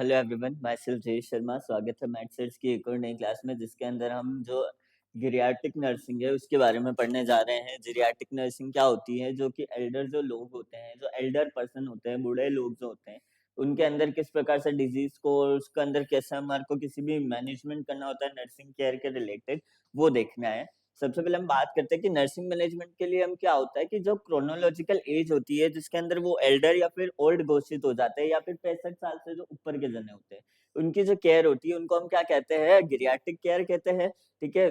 Hello everyone, my self जय शर्मा। स्वागत है मैथ्स की एक और नई क्लास में, जिसके अंदर हम जो जीरियाट्रिक नर्सिंग है उसके बारे में पढ़ने जा रहे हैं। जीरियाट्रिक नर्सिंग क्या होती है? जो कि एल्डर जो लोग होते हैं, जो एल्डर पर्सन होते हैं, बूढ़े लोग जो होते हैं, उनके अंदर किस प्रकार से डिजीज को और उसके अंदर कैसे हमारे को किसी भी मैनेजमेंट करना होता है नर्सिंग केयर के रिलेटेड, वो देखना है। सबसे पहले हम बात करते हैं कि नर्सिंग मैनेजमेंट के लिए हम क्या होता है कि जो क्रोनोलॉजिकल एज होती है जिसके अंदर वो एल्डर या फिर ओल्ड घोषित हो जाते हैं, या फिर 65 साल से जो ऊपर के जने होते हैं, उनकी जो केयर होती है उनको हम क्या कहते हैं? गिरियाट्रिक केयर कहते हैं। ठीक है।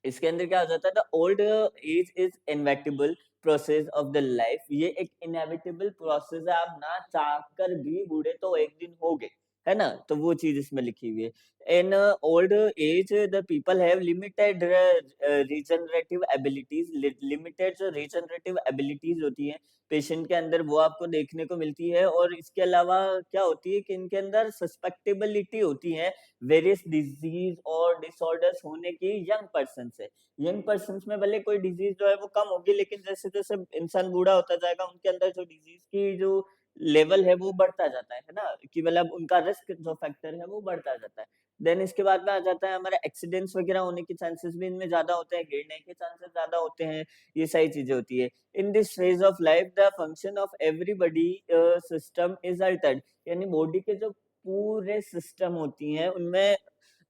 इसके अंदर क्या हो जाता है? The old age is inevitable process of the life. ये एक इनएविटेबल प्रोसेस है, आप ना चाहकर भी बूढ़े तो एक दिन होगे, है ना? तो वो चीज इसमें लिखी हुई है। In old age the people have limited regenerative abilities. Limited जो रीजनरेटिव एबिलिटीज होती है पेशेंट के अंदर, वो आपको देखने को मिलती है। और इसके अलावा क्या होती है कि इनके अंदर सस्पेक्टेबिलिटी होती है वेरियस डिजीज और डिसऑर्डर्स होने की यंग पर्सन से। यंग पर्सन में भले कोई डिजीज जो है वो कम होगी, लेकिन जैसे जैसे इंसान बूढ़ा होता जाएगा उनके अंदर जो डिजीज की जो लेवल है वो बढ़ता जाता है ना, कि मतलब उनका रिस्क जो फैक्टर है वो बढ़ता जाता है। देन इसके बाद में आ जाता है हमारे एक्सीडेंट्स वगैरह होने के चांसेस भी इनमें ज्यादा होते हैं, गिरने के चांसेस ज्यादा होते हैं। ये सारी चीजें होती है। In this phase of life the function of everybody system is Altered. यानी बॉडी के जो पूरे सिस्टम होती हैं उनमें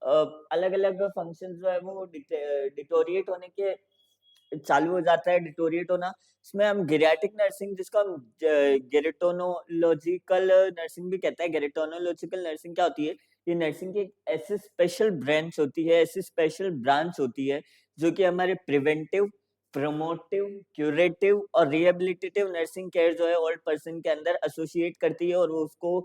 अलग अलग फंक्शन जो है वो डिटोरिएट होने के चालू हो जाता है, डिटोरिएट होना। इसमें हम गेरियाट्रिक नर्सिंग, जिसको हम गेरेटोनोलॉजिकल नर्सिंग भी कहते हैं। गेरेटोनोलॉजिकल नर्सिंग क्या होती है? ये नर्सिंग की एक ऐसी स्पेशल ब्रांच होती है, ऐसी स्पेशल ब्रांच होती है जो कि हमारे प्रिवेंटिव, प्रमोटिव, क्यूरेटिव और रिहेबिलिटेटिव नर्सिंग केयर जो है ओल्ड पर्सन के अंदर एसोसिएट करती है और वो उसको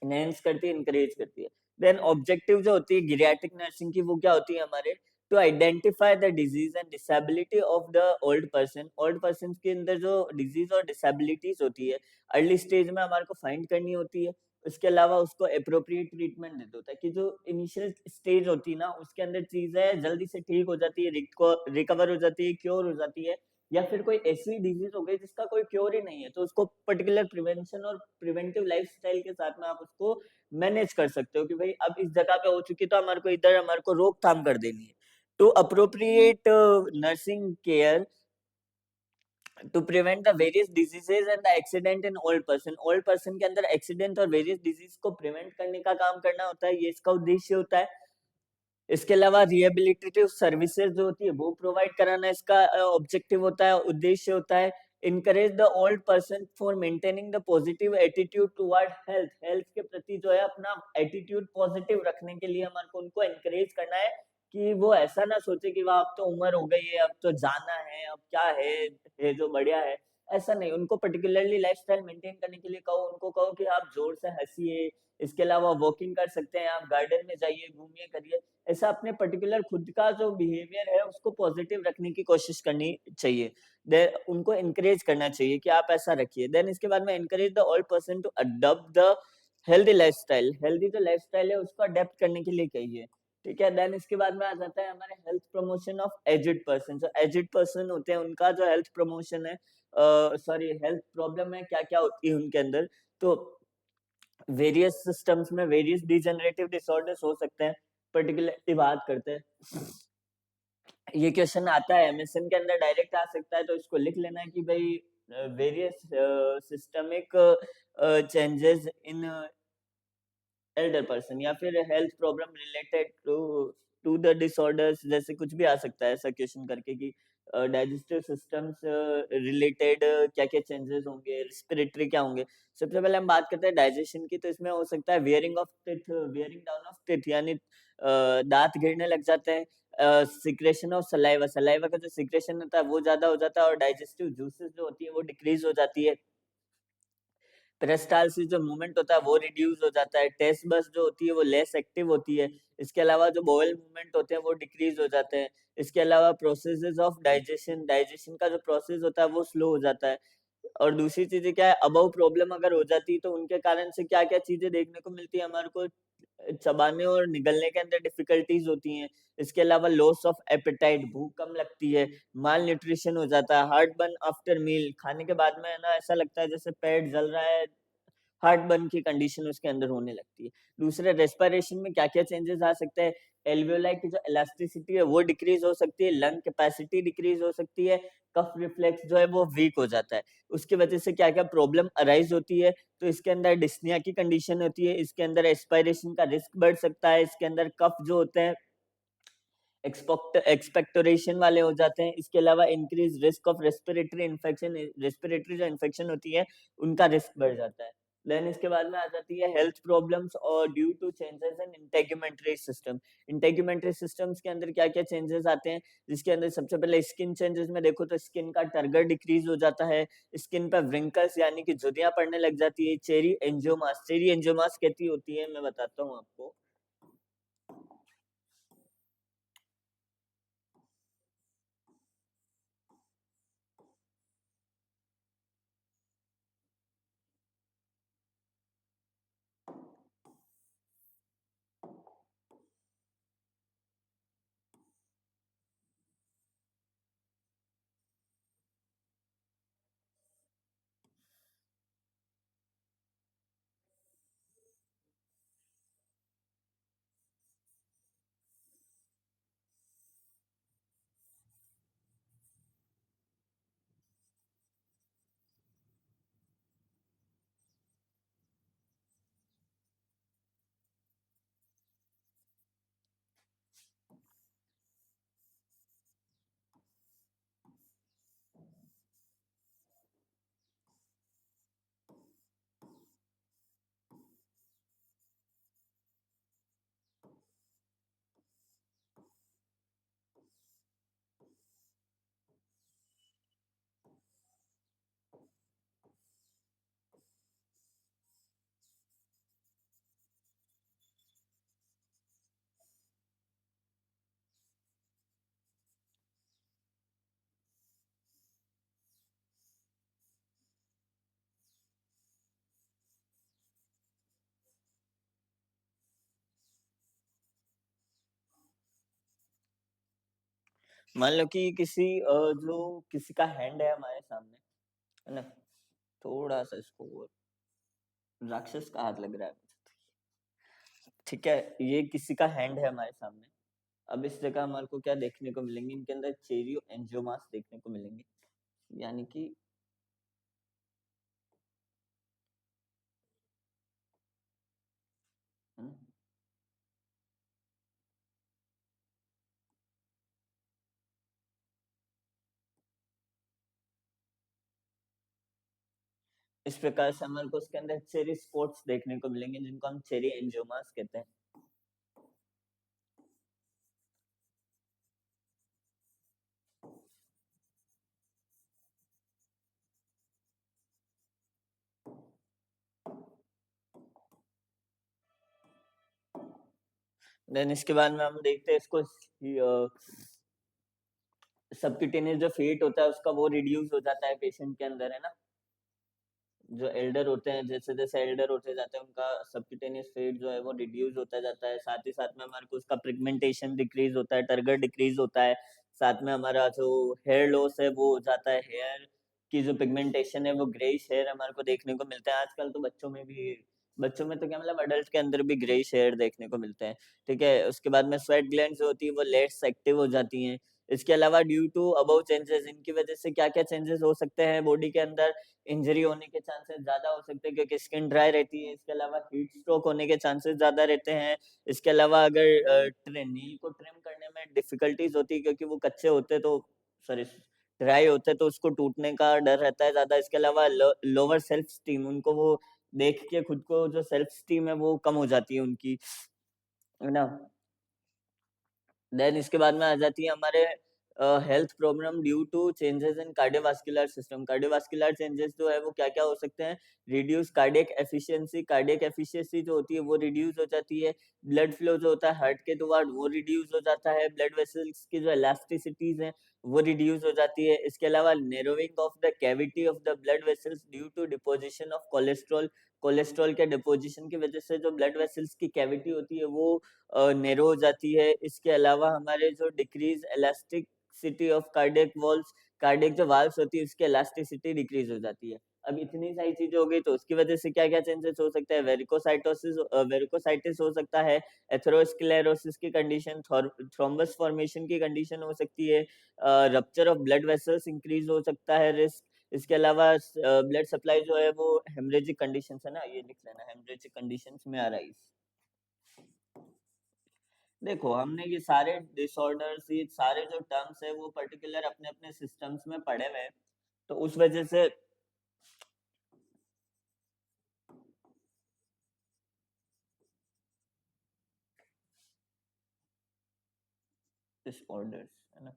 एनहेंस करती है, इंकरेज करती है। देन ऑब्जेक्टिव जो होती है गिरियाट्रिक नर्सिंग की, वो क्या होती है हमारे? To identify the disease and disability of the old person. Old person के अंदर जो डिजीज और डिसेबिलिटीज होती है अर्ली स्टेज में हमारे को फाइंड करनी होती है। उसके अलावा उसको अप्रोप्रिएट ट्रीटमेंट देते होता है कि जो इनिशियल स्टेज होती है ना उसके अंदर चीजें जल्दी से ठीक हो जाती है, रिकवर हो जाती है, क्योर हो जाती है। या फिर कोई ऐसी डिजीज हो गई जिसका कोई क्योर ही नहीं है, तो उसको पर्टिकुलर प्रिवेंशन और प्रिवेंटिव लाइफस्टाइल के साथ में आप उसको मैनेज कर सकते हो कि भाई अब इस जगह पे हो चुकी तो हमारे को इधर हमारे को रोकथाम कर देनी है। तो appropriate nursing care to prevent the various diseases and the accident in old person. Old person के अंदर एक्सीडेंट और वेरियस डिजीज को प्रिवेंट करने का काम करना होता है, ये इसका उद्देश्य होता है। इसके अलावा रिहेबिलिटेटिव सर्विसेज जो होती है वो प्रोवाइड कराना इसका ऑब्जेक्टिव होता है, उद्देश्य होता है। Encourage the old person for maintaining the positive attitude toward health. Health के प्रति जो है अपना एटीट्यूड पॉजिटिव रखने के लिए हमारे को उनको एनकरेज करना है कि वो ऐसा ना सोचे कि वाह अब तो उम्र हो गई है, अब तो जाना है, अब क्या है ये जो बढ़िया है। ऐसा नहीं, उनको पर्टिकुलरली लाइफस्टाइल मेंटेन करने के लिए कहो, उनको कहो कि आप जोर से हंसिए। इसके अलावा वॉकिंग कर सकते हैं, आप गार्डन में जाइए, घूमिए, करिए। ऐसा अपने पर्टिकुलर खुद का जो बिहेवियर है उसको पॉजिटिव रखने की कोशिश करनी चाहिए। उनको एनकरेज करना चाहिए कि आप ऐसा रखिए। देन इसके बाद में encourage the all person to adopt the healthy lifestyle. Healthy जो लाइफस्टाइल है उसको अडेप्ट करने के लिए कहिए। ठीक है। देन इसके बाद में आ जाता है हमारे health promotion of edged person. जो एजिड पर्सन होते हैं उनका जो हेल्थ प्रमोशन है, सॉरी हेल्थ प्रॉब्लम है, क्या क्या होती है उनके अंदर। तो वेरियस सिस्टम्स में वेरियस डिजेनरेटिव डिसऑर्डर्स हो सकते हैं, पर्टिकुलरली बात करते हैं। ये क्वेश्चन आता है एमएसएन के अंदर, डायरेक्ट आ सकता है, तो इसको लिख लेना है कि भाई various systemic changes in elder person, या फिर health problem related to the disorders, जैसे कुछ भी आ सकता है ऐसा क्वेश्चन करके कि डाइजेस्टिव सिस्टम्स रिलेटेड क्या क्या चेंजेस होंगे, रिस्पिरेटरी क्या होंगे। सबसे पहले हम बात करते हैं डाइजेशन की, तो इसमें हो सकता है wearing of teeth, wearing down of teeth, यानी दांत गिरने लग जाते हैं। सिक्रेशन ऑफ सलाइवा, सलाइवा का जो सिक्रेशन होता है वो ज्यादा हो जाता है, और डाइजेस्टिव जूसेस जो होती है वो डिक्रीज हो जाती है। पेरिस्टालसिस जो मूवमेंट होता है वो रिड्यूस हो जाता है। टेस्ट बस जो होती है वो लेस एक्टिव होती है। इसके अलावा जो बोवेल मूवमेंट होते हैं वो डिक्रीज हो जाते हैं। इसके अलावा प्रोसेसेस ऑफ डाइजेशन, डाइजेशन का जो प्रोसेस होता है वो स्लो हो जाता है। और दूसरी चीजें क्या है, अबव प्रॉब्लम अगर हो जाती है तो उनके कारण से क्या क्या चीजें देखने को मिलती है हमारे को? चबाने और निगलने के अंदर डिफिकल्टीज होती हैं। इसके अलावा लॉस ऑफ एपेटाइट, भूख कम लगती है। माल न्यूट्रिशन हो जाता है। हार्ट बर्न आफ्टर मील, खाने के बाद में है ना ऐसा लगता है जैसे पेट जल रहा है, हार्ट बर्न की कंडीशन उसके अंदर होने लगती है। दूसरा, रेस्पिरेशन में क्या-क्या चेंजेस आ सकते हैं, एल्वियोलाई की जो इलास्टिसिटी है वो डिक्रीज हो सकती है, लंग कैपेसिटी डिक्रीज हो सकती है, कफ रिफ्लेक्स जो है वो वीक हो जाता है। उसकी वजह से क्या-क्या प्रॉब्लम अराइज होती है, तो इसके अंदर डिस्निया की कंडीशन होती है, इसके अंदर एस्पिरेशन का रिस्क बढ़ सकता है, इसके अंदर कफ जो होते हैं एक्सपेक्टोरेशन वाले हो जाते हैं। इसके अलावा increase risk of respiratory infection, respiratory जो इन्फेक्शन होती है उनका रिस्क बढ़ जाता है। देन इसके बाद में आ जाती है हेल्थ प्रॉब्लम्स और due to changes in integumentary system. Integumentary systems के अंदर क्या क्या चेंजेस आते हैं, जिसके अंदर सबसे पहले स्किन चेंजेस में देखो तो स्किन का टर्गर डिक्रीज हो जाता है, स्किन पर व्रिंकल्स यानी कि झुर्रियां पड़ने लग जाती है, चेरी एंजियोमास कहती होती है, मैं बताता हूँ आपको। मान लो कि जो किसी का हैंड है हमारे सामने, है ना, थोड़ा सा इसको वो राक्षस का हाथ लग रहा है मुझे। ठीक है, ये किसी का हैंड है हमारे सामने। अब इस जगह हमारे को क्या देखने को मिलेंगे, इनके अंदर चेरियो एंजियोमास देखने को मिलेंगे, यानी कि है ना, इस प्रकार से हमारे को उसके अंदर चेरी स्पॉट्स देखने को मिलेंगे, जिनको हम चेरी एंजियोमास कहते हैं। देन इसके बाद में हम देखते हैं इसको, सबक्यूटेनियस जो फेट होता है उसका वो रिड्यूस हो जाता है पेशेंट के अंदर, है ना। जो एल्डर होते हैं, जैसे जैसे एल्डर होते जाते हैं उनका सबक्यूटेनियस फेट जो है वो रिड्यूस होता जाता है। साथ ही साथ में हमारे को उसका पिगमेंटेशन डिक्रीज होता है, टर्गर डिक्रीज होता है। साथ में हमारा जो हेयर लॉस है वो हो जाता है, हेयर की जो पिगमेंटेशन है वो ग्रेइश हेयर हमारे को देखने को मिलता है। आजकल तो बच्चों में भी, बच्चों में तो क्या मतलब अडल्ट के अंदर भी ग्रेइश हेयर देखने को मिलते हैं। ठीक है, उसके बाद में स्वेट ग्लैंड्स जो होती है वो लेट्स एक्टिव हो जाती हैं। इसके अलावा ड्यू टू अबव चेंजेस, इनकी वजह से क्या क्या चेंजेस हो सकते हैं बॉडी के अंदर, इंजरी होने के चांसेस ज्यादा हो सकते हैं क्योंकि स्किन ड्राई रहती है। इसके अलावा हीट स्ट्रोक होने के चांसेस ज्यादा रहते हैं। इसके अलावा अगर नील को ट्रिम करने में डिफिकल्टीज होती है क्योंकि वो कच्चे होते तो, सॉरी, ड्राई होते तो उसको टूटने का डर रहता है ज्यादा। इसके अलावा लोअर सेल्फ स्टीम, उनको वो देख के खुद को जो सेल्फ स्टीम है वो कम हो जाती है उनकी, है ना। देन इसके बाद में आ जाती है हमारे health problem due to changes in cardiovascular system. Cardiovascular changes जो है वो क्या क्या हो सकते हैं, reduce cardiac efficiency, cardiac efficiency जो होती है वो रिड्यूस हो जाती है। ब्लड फ्लो जो होता है हार्ट के टुवर्ड वो रिड्यूस हो जाता है। ब्लड वेसल्स की जो इलास्टिसिटीज है वो रिड्यूस हो जाती है। इसके अलावा narrowing of the cavity of the blood vessels due to deposition of cholesterol, cholesterol के डिपोजिशन की वजह से जो ब्लड वेसल्स की कैविटी होती है वो नैरो हो जाती है। इसके अलावा हमारे जो decrease elasticity of cardiac walls, cardiac जो वाल्व्स होती है उसकी इलास्टिसिटी डिक्रीज हो जाती है। अब इतनी सारी चीजें हो गई तो उसकी वजह से क्या क्या चेंजेस हो सकता है, वेरिकोसाइटिस हो सकता है, एथेरोस्क्लेरोसिस की कंडीशन, थ्रोम्बस फॉर्मेशन की कंडीशन हो सकती है, rupture of blood vessels increase हो सकता है रिस्क। इसके अलावा ब्लड सप्लाई जो है वो हेमरेजिक कंडीशन है ना, ये लिख लेना, हेमरेजिक कंडीशन में आ रहा है। देखो हमने ये सारे डिसऑर्डर्स, ये सारे जो टर्म्स है वो पर्टिकुलर अपने अपने सिस्टम्स में पढ़े हुए हैं, तो उस वजह से डिसऑर्डर्स है ना,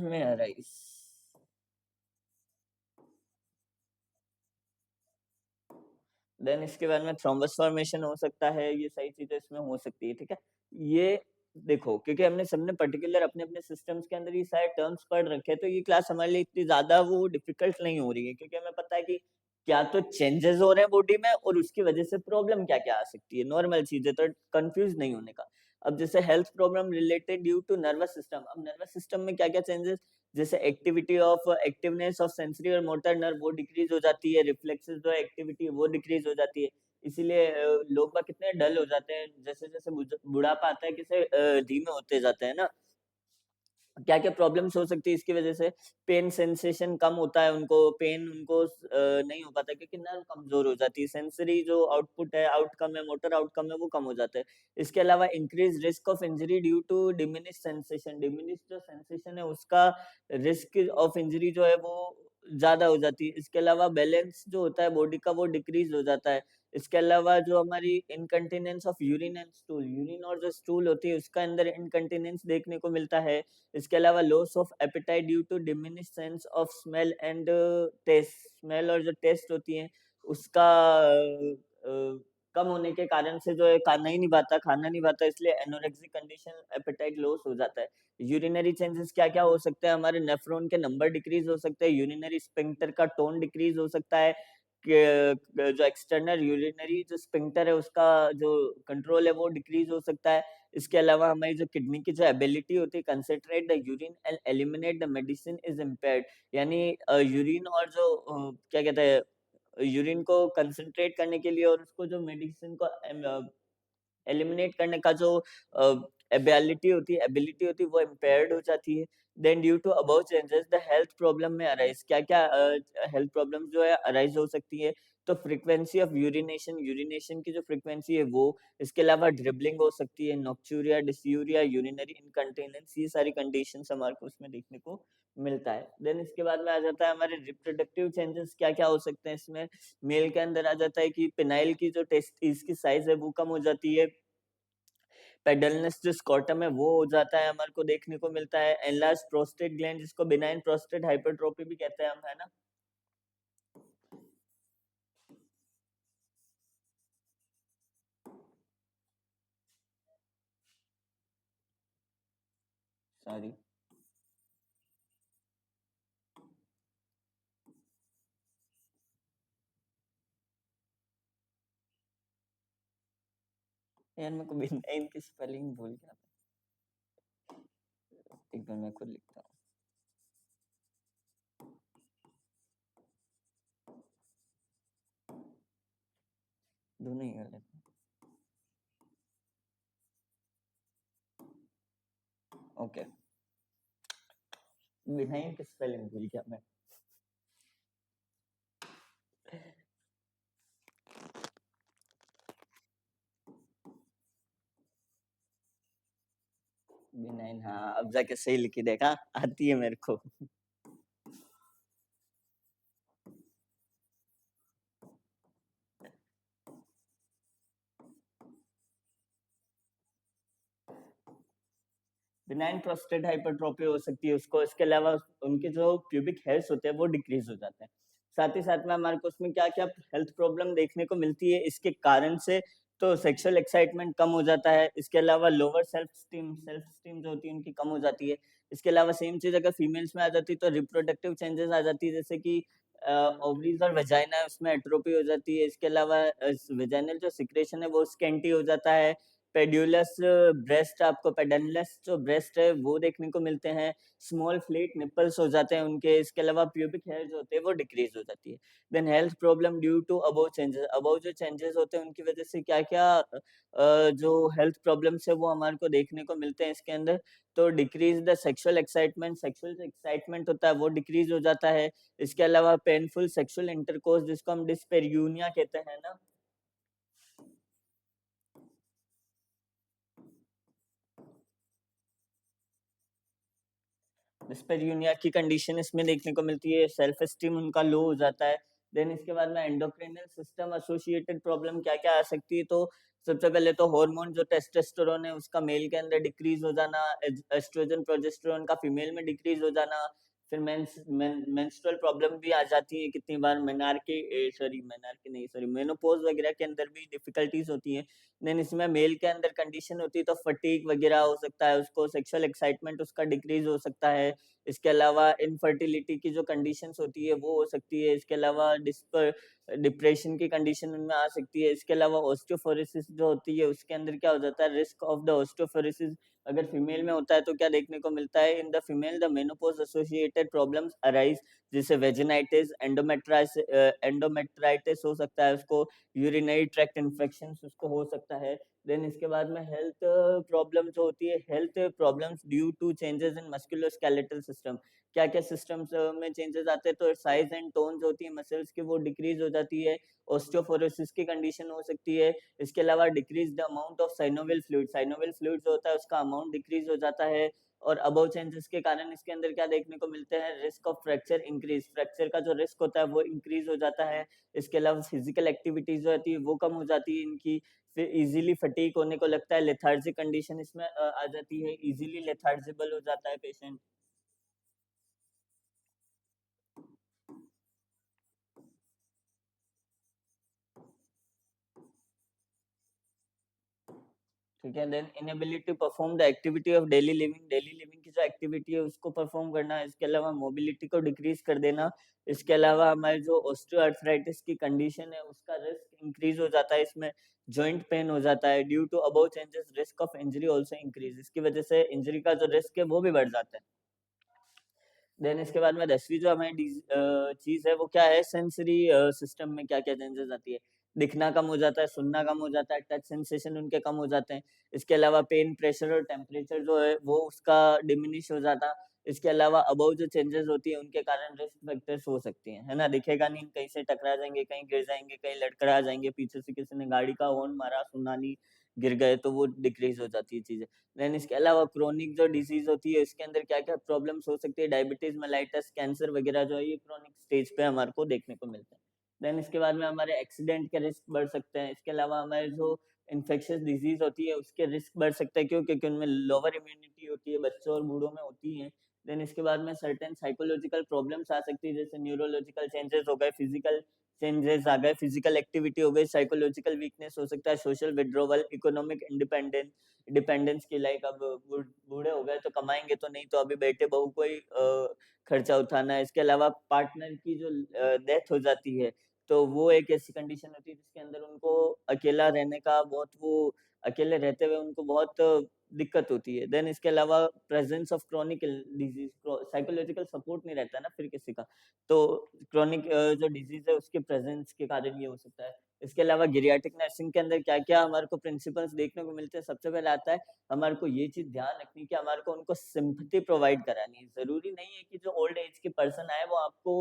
में अराइज। देन इसके बाद में थ्रोम्बस फॉर्मेशन हो सकता है, ये सारी चीजें इसमें हो सकती है, ठीक है। ये देखो क्योंकि हमने सबने पर्टिकुलर अपने अपने सिस्टम्स के अंदर ये सारे टर्म्स पढ़ रखे हैं, तो ये क्लास हमारे लिए इतनी ज्यादा वो डिफिकल्ट नहीं हो रही है, क्योंकि हमें पता है कि क्या तो चेंजेस हो रहे हैं बॉडी में और उसकी वजह से प्रॉब्लम क्या क्या आ सकती है, नॉर्मल चीजें, तो कंफ्यूज नहीं होने का। अब जैसे health problem related due to nervous system, अब नर्वस सिस्टम में क्या क्या चेंजेस, जैसे एक्टिवनेस ऑफ सेंसरी और मोटर नर्व वो डिक्रीज हो जाती है, रिफ्लेक्सेस जो एक्टिविटी वो डिक्रीज हो जाती है, इसीलिए लोग बाग कितने डल हो जाते हैं, जैसे जैसे बुढ़ापा आता है किसे धीमे होते जाते हैं ना। क्या क्या प्रॉब्लम्स हो सकती है इसकी वजह से, पेन सेंसेशन कम होता है उनको, पेन उनको नहीं हो पाता क्योंकि नर्व कमजोर हो जाती है, सेंसरी जो आउटपुट है, आउटकम है, मोटर आउटकम है वो कम हो जाता है। इसके अलावा increase risk of injury due to diminish sensation, diminish जो सेंसेशन है उसका रिस्क ऑफ इंजरी जो है वो ज्यादा हो जाती है। इसके अलावा बैलेंस जो होता है बॉडी का वो डिक्रीज हो जाता है। इसके अलावा जो हमारी incontinence of urine and stool, urine और जो स्टूल होती है उसका अंदर इनकंटिनेंस देखने को मिलता है। इसके अलावा loss of appetite due to diminish sense of smell and taste, smell और जो टेस्ट होती है उसका कम होने के कारण से जो है खाना नहीं पाता, इसलिए एनोरेक्सिक कंडीशन, एपेटाइट लॉस हो जाता है। यूरिनरी चेंजेस क्या क्या हो सकते हैं, हमारे नेफ्रॉन के नंबर डिक्रीज हो सकते हैं, यूरिनरी स्पिंक्टर का टोन डिक्रीज हो सकता है, जो एक्सटर्नल यूरिनरी जो स्पिंक्टर है उसका जो कंट्रोल है वो डिक्रीज हो सकता है। इसके अलावा हमारी जो किडनी की जो एबिलिटी होती है concentrate the urine and eliminate the medicine is impaired, यानी यूरिन और जो क्या कहते हैं, यूरिन को कंसेंट्रेट करने के लिए और उसको जो मेडिसिन को एलिमिनेट करने का जो एबिलिटी होती है वो इम्पेयर्ड हो जाती है। Then due to above changes the health problem में अराइज, क्या क्या हेल्थ प्रॉब्लम जो है अराइज हो सकती है, तो फ्रीक्वेंसी ऑफ यूरिनेशन, यूरिनेशन की जो फ्रीक्वेंसी है वो, इसके अलावा ड्रिबलिंग हो सकती है, नॉक्चूरिया, डिस्यूरिया, यूरिनरी इनकंटिनेंस, ये सारी कंडीशंस हमारे को उसमें देखने को मिलता है। देन इसके बाद में आ जाता है हमारे रिप्रोडक्टिव चेंजेस, क्या क्या हो सकते हैं इसमें। मेल के अंदर आ जाता है कि पिनाइल की जो टेस्टिस की साइज है वो कम हो जाती है, पेडलनेस जो स्कॉटम है वो हो जाता है, हमारे को देखने को मिलता है। एनलार्ज प्रोस्टेट ग्लैंड जिसको बिनाइन प्रोस्टेट हाइपरट्रोफी भी कहते हैं हम, है ना। सॉरी, यार मेरे को बिनाइन की स्पेलिंग भूल गया, एक बार मैं खुद लिखता हूँ। दोनों ही गलत है। ओके, बिनाइन की स्पेलिंग भूल गया मैं। बिनाइन, हाँ अब जाके सही लिखी, देखा आती है मेरे को। बिनाइन प्रोस्टेट हाइपरट्रोफी हो सकती है उसको। इसके अलावा उनके जो प्यूबिक हेयर्स होते हैं वो डिक्रीज हो जाते हैं। साथ ही साथ में हमारे को उसमें क्या क्या हेल्थ प्रॉब्लम देखने को मिलती है इसके कारण से, तो सेक्सुअल एक्साइटमेंट कम हो जाता है। इसके अलावा लोअर सेल्फ स्टीम जो होती है उनकी कम हो जाती है। इसके अलावा सेम चीज अगर फीमेल्स में आ जाती है तो रिप्रोडक्टिव चेंजेस आ जाती है, जैसे कि ओवरीज और वेजाइना है उसमें एट्रोपी हो जाती है। इसके अलावा वेजाइनल जो सिक्रेशन है वो स्केंटी हो जाता है। पेड्यूलस ब्रेस्ट, आपको पेडनलेस जो ब्रेस्ट है वो देखने को मिलते हैं, स्मॉल फ्लेट निपल्स हो जाते हैं उनके, इसके अलावा प्यूबिक हेयर जो होते हैं वो डिक्रीज हो जाती है। Then health problem due to above changes, above जो चेंजेस होते हैं उनकी वजह से क्या क्या जो हेल्थ प्रॉब्लम्स है वो हमारे को देखने को मिलते हैं इसके अंदर। तो decrease the sexual excitement, sexual जो एक्साइटमेंट होता है वो डिक्रीज हो जाता है। इसके अलावा पेनफुल सेक्सुअल इंटरकोर्स जिसको हम डिस्पेरियूनिया कहते हैं ना, डिस्पेरियूनिया की कंडीशन इसमें देखने को मिलती है, सेल्फ एस्टीम उनका लो हो जाता है। देन इसके बाद में एंडोक्रिनल सिस्टम एसोसिएटेड प्रॉब्लम क्या क्या आ सकती है, तो सबसे पहले तो हार्मोन जो टेस्टोस्टेरोन है उसका मेल के अंदर डिक्रीज हो जाना, एस्ट्रोजन प्रोजेस्टेरोन का फीमेल में डिक्रीज हो जाना, फिर मेंस्ट्रुअल प्रॉब्लम भी आ जाती है कितनी बार, मेनार्की नहीं सॉरी मेनोपॉज वगैरह के अंदर भी डिफिकल्टीज होती हैं। देन इसमें मेल के अंदर कंडीशन होती है तो फटीग वगैरह हो सकता है उसको, सेक्सुअल एक्साइटमेंट उसका डिक्रीज हो सकता है। इसके अलावा इनफर्टिलिटी की जो कंडीशंस होती है वो हो सकती है। इसके अलावा डिप्रेशन की कंडीशन उनमें आ सकती है। इसके अलावा ऑस्टियोपोरोसिस जो होती है उसके अंदर क्या हो जाता है, रिस्क ऑफ द ऑस्टियोपोरोसिस अगर फीमेल में होता है तो क्या देखने को मिलता है, in the female the menopause associated problems arise, जैसे वेजिनाइटिस, एंडोमेट्राइटिस हो सकता है उसको, यूरिनरी ट्रैक्ट इन्फेक्शन उसको हो सकता है। देन इसके बाद में हेल्थ प्रॉब्लम जो होती है, health problems due to changes in musculoskeletal system, क्या क्या सिस्टम्स में चेंजेस आते हैं, तो साइज एंड टोन जो होती है मसल्स की वो डिक्रीज हो जाती है, ऑस्टियोपोरोसिस की कंडीशन हो सकती है। इसके अलावा decrease the amount of synovial fluid जो होता है उसका अमाउंट डिक्रीज हो जाता है। और अबव चेंजेस के कारण इसके अंदर क्या देखने को मिलते हैं, risk of fracture increase, fracture का जो रिस्क होता है वो इंक्रीज हो जाता है। इसके अलावा फिजिकल एक्टिविटीज जो होती है वो कम हो जाती है इनकी, फिर इजीली फटीक होने को लगता है, लेथार्जिक कंडीशन इसमें आ जाती है, इजीली लेथार्जिबल हो जाता है पेशेंट। ठीक है। Then inability to perform the activity of daily living, daily living की जो एक्टिविटी है उसको परफॉर्म करना। इसके अलावा मोबिलिटी को डिक्रीज कर देना। इसके अलावा हमारे जो ऑस्टियोआर्थराइटिस की कंडीशन है उसका रिस्क इंक्रीज हो जाता है, इसमें जॉइंट पेन हो जाता है। Due to above changes risk of injury also increase, इसकी वजह से इंजरी का जो रिस्क है वो भी बढ़ जाता है। देन इसके बाद में 10वीं जो हमारी चीज है वो क्या है, सेंसरी सिस्टम में क्या क्या चेंजेस आती है, दिखना कम हो जाता है, सुनना कम हो जाता है, टच सेंसेशन उनके कम हो जाते हैं। इसके अलावा पेन, प्रेशर और टेम्परेचर जो है वो उसका डिमिनिश हो जाता। इसके अलावा अबव जो चेंजेस होती है उनके कारण रिस्क फैक्टर्स हो सकती हैं, है ना, दिखेगा नहीं, कहीं से टकरा जाएंगे, कहीं गिर जाएंगे, कहीं लड़खड़ा जाएंगे, पीछे से किसी ने गाड़ी का हॉर्न मारा, सुना नहीं, गिर गए, तो वो डिक्रीज हो जाती है चीजें। देन इसके अलावा क्रोनिक जो डिजीज होती है इसके अंदर क्या क्या प्रॉब्लम्स हो सकती है, डायबिटीज, मेलाइटस, कैंसर वगैरह जो है ये क्रोनिक स्टेज पे हमारे को देखने को मिलता है। देन इसके बाद में हमारे एक्सीडेंट के रिस्क बढ़ सकते हैं। इसके अलावा हमारे जो इन्फेक्शियस डिजीज होती है उसके रिस्क बढ़ सकते हैं, क्यों, क्योंकि उनमें लोअर इम्यूनिटी होती है, बच्चों और बूढ़ों में होती है। देन इसके बाद में सर्टेन साइकोलॉजिकल प्रॉब्लम्स आ सकती है, जैसे न्यूरोलॉजिकल चेंजेस हो गए, फिजिकल चेंजेस आ गए, फिजिकल एक्टिविटी हो गई, साइकोलॉजिकल वीकनेस हो सकता है, social withdrawal, economic independence, dependence की, लाइक अब बूढ़े हो गए तो कमाएंगे तो नहीं, तो अभी बेटे बहू को ही खर्चा उठाना है। इसके अलावा पार्टनर की जो डेथ हो जाती है तो वो एक ऐसी कंडीशन होती है जिसके अंदर उनको अकेला रहने का बहुत वो, अकेले रहते हुए उनको बहुत दिक्कत होती है। देन इसके अलावा presence of chronic disease, psychological support नहीं रहता ना फिर किसी का, तो क्रॉनिक जो डिजीज है उसके प्रेजेंस के कारण ये हो सकता है। इसके अलावा गिरियाट्रिक नर्सिंग के अंदर क्या क्या हमारे को प्रिंसिपल्स देखने को मिलते हैं, सबसे पहले आता है हमारे को ये चीज ध्यान रखनी कि हमारे को उनको सिंपैथी प्रोवाइड करानी है। जरूरी नहीं है कि जो ओल्ड एज के पर्सन आए वो आपको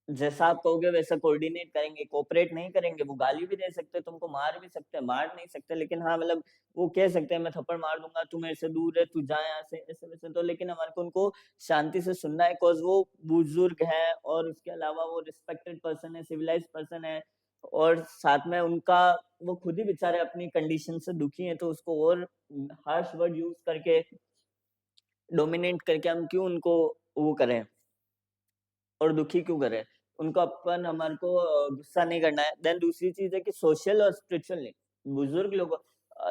जैसा आप कहोगे वैसा कोऑर्डिनेट करेंगे, कोऑपरेट नहीं करेंगे, वो गाली भी दे सकते हैं, तुमको मार भी सकते हैं, मार नहीं सकते लेकिन हाँ मतलब वो कह सकते हैं मैं थप्पड़ मार दूंगा, तू मेरे से दूर है, तू जा यहाँ से, ऐसे वैसे, तो लेकिन हमारे को उनको शांति से सुनना है, बिकॉज वो बुजुर्ग है और उसके अलावा वो रिस्पेक्टेड पर्सन है, सिविलाइज पर्सन है, और साथ में उनका वो खुद ही बेचारे अपनी कंडीशन से दुखी है, तो उसको और हार्श वर्ड यूज करके, डोमिनेट करके हम क्यों उनको वो करें और दुखी क्यों करें, उनको अपन हमारे को गुस्सा नहीं करना है। देन दूसरी चीज है कि सोशल और स्पिरिचुअल नहीं, बुजुर्ग लोग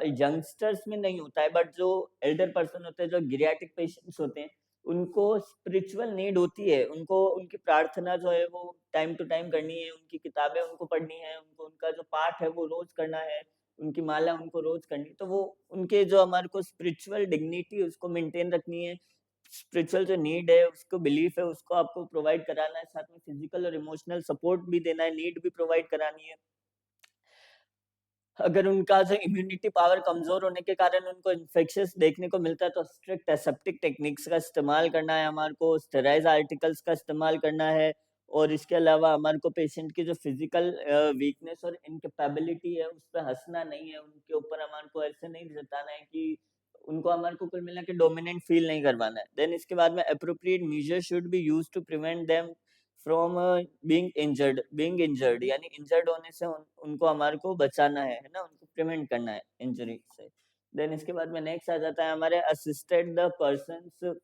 यंगस्टर्स में नहीं होता है, बट जो एल्डर पर्सन होते हैं, जो गिरियाटिक पेशेंट्स होते हैं, उनको स्पिरिचुअल नीड होती है, उनको उनकी प्रार्थना जो है वो टाइम टू टाइम करनी है, उनकी किताबें उनको पढ़नी है, उनको उनका जो पाठ है वो रोज करना है, उनकी माला उनको रोज करनी, तो वो उनके जो हमारे को स्पिरिचुअल डिग्निटी उसको मेंटेन रखनी है, स्पिरिचुअल जो नीड है, उसको बिलीफ है, उसको आपको प्रोवाइड कराना है, साथ में फिजिकल और इमोशनल सपोर्ट भी देना है, नीड भी प्रोवाइड करानी है। अगर उनका जो इम्यूनिटी पावर कमजोर होने के कारण उनको इन्फेक्शंस देखने को मिलता है, तो स्ट्रिक्ट एसेप्टिक टेक्निक्स का इस्तेमाल करना है हमारे को, स्टेराइज आर्टिकल्स का इस्तेमाल करना है, और इसके अलावा हमारे को पेशेंट की जो फिजिकल वीकनेस और इनकेपेबिलिटी है उस पर हंसना नहीं है, उनके ऊपर हमारे को ऐसे नहीं जताना है कि उनको हमारे को कुल मिला के डोमिनेंट फील नहीं करवाना है। देन इसके बाद में appropriate measure should be used to prevent them from being injured, यानी इंजर्ड होने से उनको हमारे को बचाना है ना, उनको प्रिवेंट करना है इंजरी से। देन इसके बाद में नेक्स्ट आ जाता है हमारे assisted the persons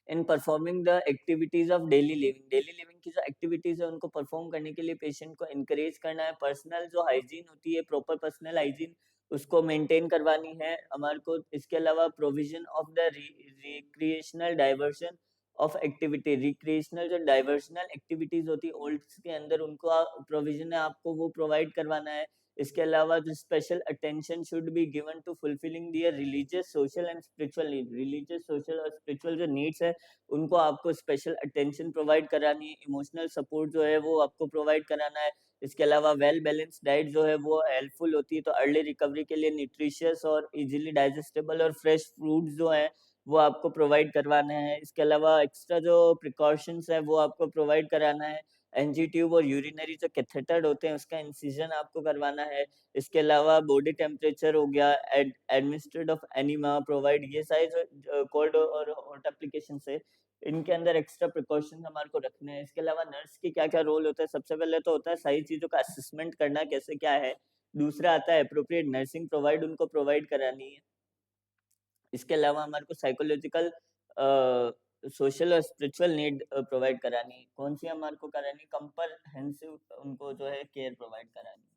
in performing the activities of daily living. Daily living की जो एक्टिविटीज है उनको परफॉर्म करने के लिए पेशेंट को इनकरेज करना है। पर्सनल जो हाइजीन होती है, प्रॉपर पर्सनल हाइजीन उसको मेंटेन करवानी है हमारे को। इसके अलावा provision of the recreational diversion of activity, recreational जो डाइवर्शनल एक्टिविटीज होती है ओल्ड के अंदर, उनको प्रोविजन है आपको वो प्रोवाइड करवाना है। इसके अलावा जो special attention should be given to fulfilling their religious, social and spiritual need. Religious, social और स्पिरिचुअल जो नीड्स है उनको आपको स्पेशल अटेंशन प्रोवाइड करानी है। इमोशनल सपोर्ट जो है वो आपको प्रोवाइड कराना है। इसके अलावा वेल बैलेंस डाइट जो है वो हेल्पफुल होती है, तो अर्ली रिकवरी के लिए न्यूट्रिशियस और इजीली डाइजेस्टेबल और फ्रेश फ्रूट्स जो है वो आपको प्रोवाइड करवाना है। इसके अलावा एक्स्ट्रा जो प्रिकॉशंस है वो आपको प्रोवाइड कराना है। एनजी ट्यूब और यूरिनरी जो कैथेटर होते हैं उसका इंसिजन आपको करवाना है। इसके अलावा बॉडी टेम्परेचर हो गया, एडमिनिस्ट्रेट ऑफ एनिमा प्रोवाइड, ये सारे जो कोल्ड और हॉट एप्लीकेशन है इनके अंदर एक्स्ट्रा प्रिकॉशन हमारे को रखने हैं। इसके अलावा नर्स की क्या क्या रोल होता है, सबसे पहले तो होता है सारी चीज़ों का असेसमेंट करना कैसे क्या है। दूसरा आता है अप्रोप्रिएट नर्सिंग प्रोवाइड उनको प्रोवाइड करानी है। इसके अलावा हमारे को साइकोलॉजिकल, सोशल और स्पिरिचुअल नीड प्रोवाइड करानी है। कौन सी हमारे को करानी, कंप्रहेंसिव उनको जो है केयर प्रोवाइड करानी है।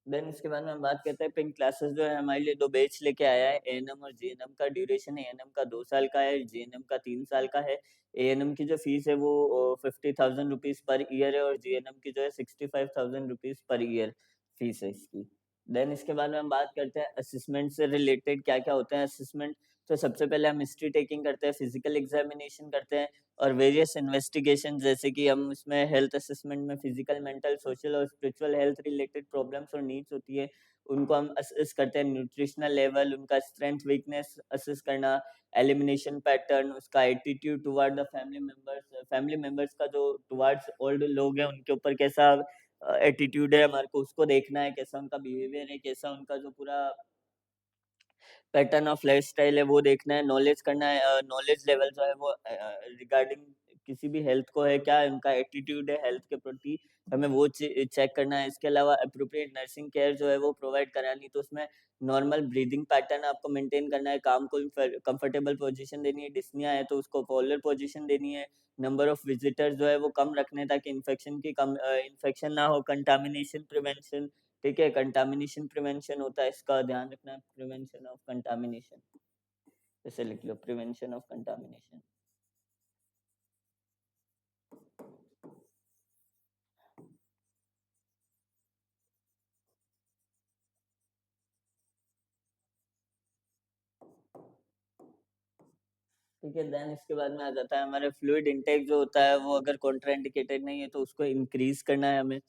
देन इसके बाद में हम बात करते हैं पिंक क्लासेस जो है हमारे लिए दो बैच लेके आया है। एएनएम और जीएनएम का ड्यूरेशन एएनएम का 2 साल का है, जीएनएम का 3 साल का है। एएनएम की जो फीस है वो 50,000 रुपीज पर ईयर है, और जीएनएम की जो है 65,000 रुपीज पर ईयर फीस है इसकी। देन इसके बाद में हम बात करते हैं असेसमेंट से रिलेटेड क्या क्या होते हैं असेसमेंट। तो सबसे पहले हम हिस्ट्री टेकिंग करते हैं, फिजिकल एग्जामिनेशन करते हैं, और वेरियस इन्वेस्टिगेशन, जैसे कि हम इसमें हेल्थ असेसमेंट में फिजिकल, मेंटल, सोशल और स्पिरिचुअल हेल्थ रिलेटेड प्रॉब्लम्स और नीड्स होती है उनको हम असेस करते हैं। न्यूट्रिशनल लेवल, उनका स्ट्रेंथ वीकनेस असेस करना, एलिमिनेशन पैटर्न, उसका attitude toward the family members का जो टुवर्ड्स ओल्ड लोग हैं उनके ऊपर कैसा एटीट्यूड है हमारे को उसको देखना है, कैसा उनका बिहेवियर है, कैसा उनका जो पूरा पैटर्न ऑफ लाइफस्टाइल है वो देखना है। नॉलेज करना है, नॉलेज लेवल जो है वो रिगार्डिंग किसी भी हेल्थ को है, क्या उनका एटीट्यूड है हेल्थ के प्रति, हमें वो चेक करना है। इसके अलावा अप्रोप्रिएट नर्सिंग केयर जो है वो प्रोवाइड करानी, तो उसमें नॉर्मल ब्रीदिंग पैटर्न आपको मेंटेन करना है, काम को कंफर्टेबल पोजीशन देनी है, डिस्निया है तो उसको पोलर पोजीशन देनी है, नंबर ऑफ विजिटर्स जो है वो कम रखने ताकि इन्फेक्शन ना हो, कंटामिनेशन प्रिवेंशन, ठीक है, कंटामिनेशन प्रिवेंशन होता है, इसका ध्यान रखना है, प्रिवेंशन ऑफ कंटामिनेशन, जैसे लिख लो प्रिवेंशन ऑफ कंटामिनेशन। ठीक है, देन इसके बाद में आ जाता है हमारे फ्लूइड इनटेक जो होता है वो अगर कॉन्ट्राइंडिकेटेड नहीं है तो उसको इंक्रीज करना है हमें।